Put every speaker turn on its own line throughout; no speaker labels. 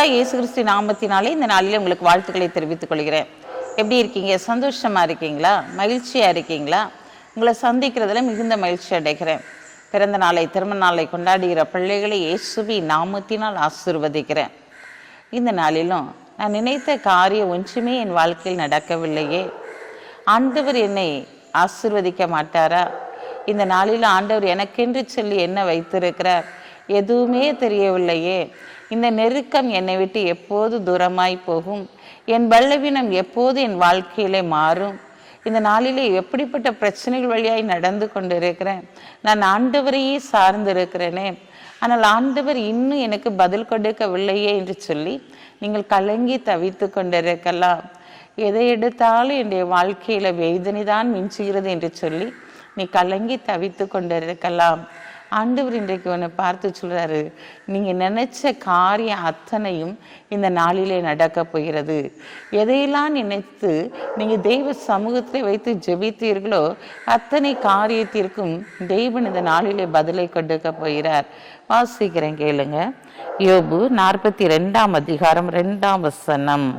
ஆண்டவராய் இயேசு கிறிஸ்து நாமத்தினாலே இந்த நாளில் உங்களுக்கு வாழ்த்துக்களை தெரிவித்துக் கொள்கிறேன். எப்படி இருக்கீங்க? சந்தோஷமா இருக்கீங்களா? மகிழ்ச்சியா இருக்கீங்களா? உங்களை சந்திக்கிறதுல மிகுந்த மகிழ்ச்சி அடைகிறேன். பிறந்த நாளை, திருமண நாளை கொண்டாடுகிற பிள்ளைகளை இயேசுவின் நாமத்தினால் ஆசீர்வதிக்கிறேன். இந்த நாளிலும் நான் நினைத்த காரியம் ஒன்றுமே என் வாழ்க்கையில் நடக்கவில்லையே, ஆண்டவர் என்னை ஆசீர்வதிக்க மாட்டாரா? இந்த நாளில் ஆண்டவர் எனக்கென்று சொல்லி என்ன வைத்திருக்கிறார்? எதுவுமே தெரியவில்லையே. இந்த நெருக்கம் என்னை விட்டு எப்போது தூரமாய் போகும்? என் பலவீனம் எப்போது என் வாழ்க்கையிலே மாறும்? இந்த நாளிலே எப்படிப்பட்ட பிரச்சனைகள் வழியாய் நடந்து கொண்டிருக்கிறேன். நான் ஆண்டவரையே சார்ந்திருக்கிறேனே, ஆனால் ஆண்டவர் இன்னும் எனக்கு பதில் கொடுக்கவில்லையே என்று சொல்லி நீங்கள் கலங்கி தவித்து கொண்டிருக்கலாம். எதை எடுத்தாலும் என்னுடைய வாழ்க்கையில வேதனை தான் மிஞ்சுகிறது என்று சொல்லி நீ கலங்கி தவித்து கொண்டிருக்கலாம். ஆண்டவர் இன்றைக்கு உன்னை பார்த்து சொல்றாரு, நீங்க நினைச்ச காரியம் அத்தனையும் இந்த நாளிலே நடக்க போகிறது. எதையெல்லாம் நினைத்து நீங்க தெய்வ சமூகத்தில் வைத்து ஜெபித்தீர்களோ அத்தனை காரியத்திற்கும் தெய்வன் இந்த நாளிலே பதிலை கொடுக்க போகிறார். வாசிக்கிறேன், கேளுங்க. யோபு 42 அதிகாரம் 2 வசனம்.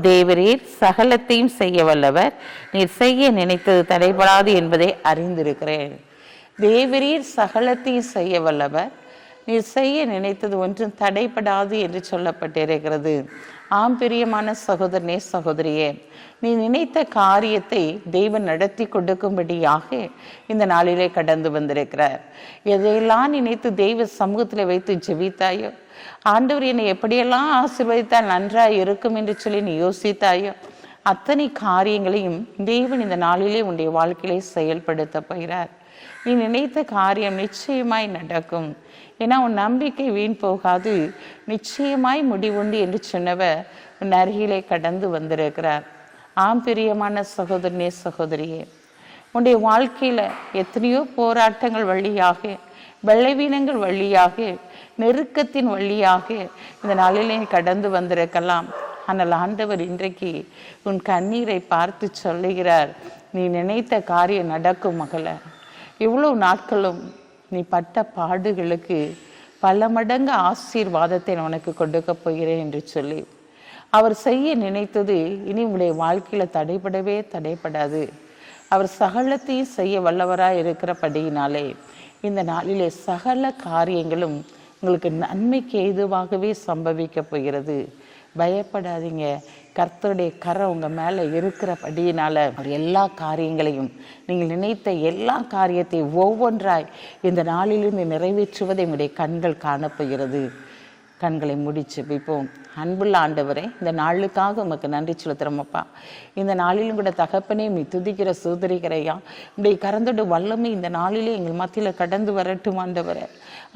தேவரீர் சகலத்தையும் செய்ய வல்லவர், நீர் செய்ய நினைத்தது தடைபடாது என்பதை அறிந்திருக்கிறேன். தேவரீர் சகலத்தையும் செய்ய வல்லவர், நீர் செய்ய நினைத்தது ஒன்றும் தடைபடாது என்று சொல்லப்பட்டிருக்கிறது. ஆம் பிரியமான சகோதரனே, சகோதரியே, நீ நினைத்த காரியத்தை தெய்வன் நடத்தி கொடுக்கும்படியாக இந்த நாளிலே கடந்து வந்திருக்கிறார். எதையெல்லாம் நினைத்து தெய்வ சமூகத்தில் வைத்து ஜெபித்தாயோ, ஆண்டவர் என்னை எப்படியெல்லாம் ஆசீர்வதித்தால் நன்றாய் இருக்கும் என்று சொல்லி நீ யோசித்தாயோ, அத்தனை காரியங்களையும் தேவன் இந்த நாளிலே உன்னுடைய வாழ்க்கையிலே செயல்படுத்த போகிறார். நீ நினைத்த காரியம் நிச்சயமாய் நடக்கும். ஏன்னா உன் நம்பிக்கை வீண் போகாது, நிச்சயமாய் முடிவுண்டு என்று சொன்னவர் உன் அருகிலே கடந்து வந்திருக்கிறார். ஆம் பிரியமான சகோதரனே, சகோதரியே, உன்னுடைய வாழ்க்கையில எத்தனையோ போராட்டங்கள் வழியாக, பலவீனங்கள் வழியாக, நெருக்கத்தின் வழியாக இந்த நாளிலே கடந்து வந்திருக்கலாம். ஆனால் ஆண்டவர் இன்றைக்கு உன் கண்ணீரை பார்த்து சொல்லுகிறார், நீ நினைத்த காரியம் நடக்கும் மகள. இவ்வளவு நாட்களும் நீ பட்ட பாடுகளுக்கு பல மடங்கு ஆசீர்வாதத்தை நான் உனக்கு கொடுக்க போகிறேன் என்று சொல்லி அவர் செய்ய நினைத்தது இனி உங்களுடைய வாழ்க்கையில தடைபடாது. அவர் சகலத்தையும் செய்ய வல்லவராய் இருக்கிறபடியினாலே இந்த நாளிலே சகல காரியங்களும் உங்களுக்கு நன்மைக்கு ஏதுவாகவே சம்பவிக்க போகிறது. பயப்படாதீங்க. கர்த்தருடைய கரம் உங்க மேல இருக்கிறபடியினால அவர் எல்லா காரியங்களையும், நீங்கள் நினைத்த எல்லா காரியத்தை ஒவ்வொன்றாய் இந்த நாளிலிருந்து நிறைவேற்றுவதை உங்களுடைய கண்கள் காணப்போகிறது. கண்களை முடிச்சு வைப்போம். அன்புள்ள ஆண்டவரே, இந்த நாளுக்காக உமக்கு நன்றி செலுத்துறோமப்பா. இந்த நாளிலும் கூட தகப்பனே நீ துதிக்கிற சோதரிக்கிறையா, உடைய கரந்தோட வல்லமை இந்த நாளிலே எங்கள் மத்தியில் கடந்து வரட்டும் ஆண்டவரே.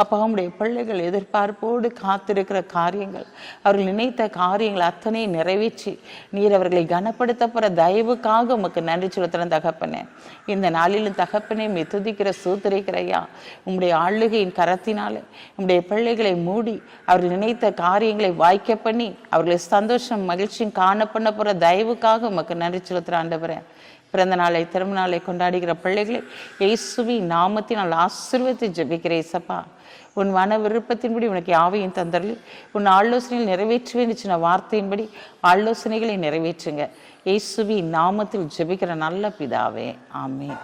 அப்போ அவனுடைய பிள்ளைகள் எதிர்பார்ப்போடு காத்திருக்கிற காரியங்கள், அவர்கள் நினைத்த காரியங்கள் அத்தனை நிறைவேற்றி நீர் அவர்களை கனப்படுத்த போகிற தயவுக்காக உமக்கு நன்றி செலுத்துகிறேன் தகப்பனே. இந்த நாளிலும் தகப்பனே நீ துதிக்கிற சோதரிக்கிறையா, உம்முடைய ஆளுகையின் கரத்தினால உம்முடைய பிள்ளைகளை மூடி அவர்கள் நினைத்த காரியங்களை வாய்க்க பண்ணி அவர்களை சந்தோஷம் மகிழ்ச்சியும் காண பண்ண போற தயவுக்காக உமக்கு நன்றி செலுத்துற ஆண்டவரே. பிறந்த நாளை, திருமண நாளை கொண்டாடுகிற பிள்ளைகளை இயேசுவின் நாமத்தினால் ஆசீர்வதித்து ஜெபிக்கிறேன். இயேசப்பா, உன் மன விருப்பத்தின்படி உனக்கு யாவையும் தந்தரலி, உன் ஆலோசனைகள் நிறைவேற்றுவேன் சொன்ன வார்த்தையின்படி ஆலோசனைகளை நிறைவேற்றுங்க. இயேசுவின் நாமத்தில் ஜெபிக்கிற நல்ல பிதாவே, ஆமென்.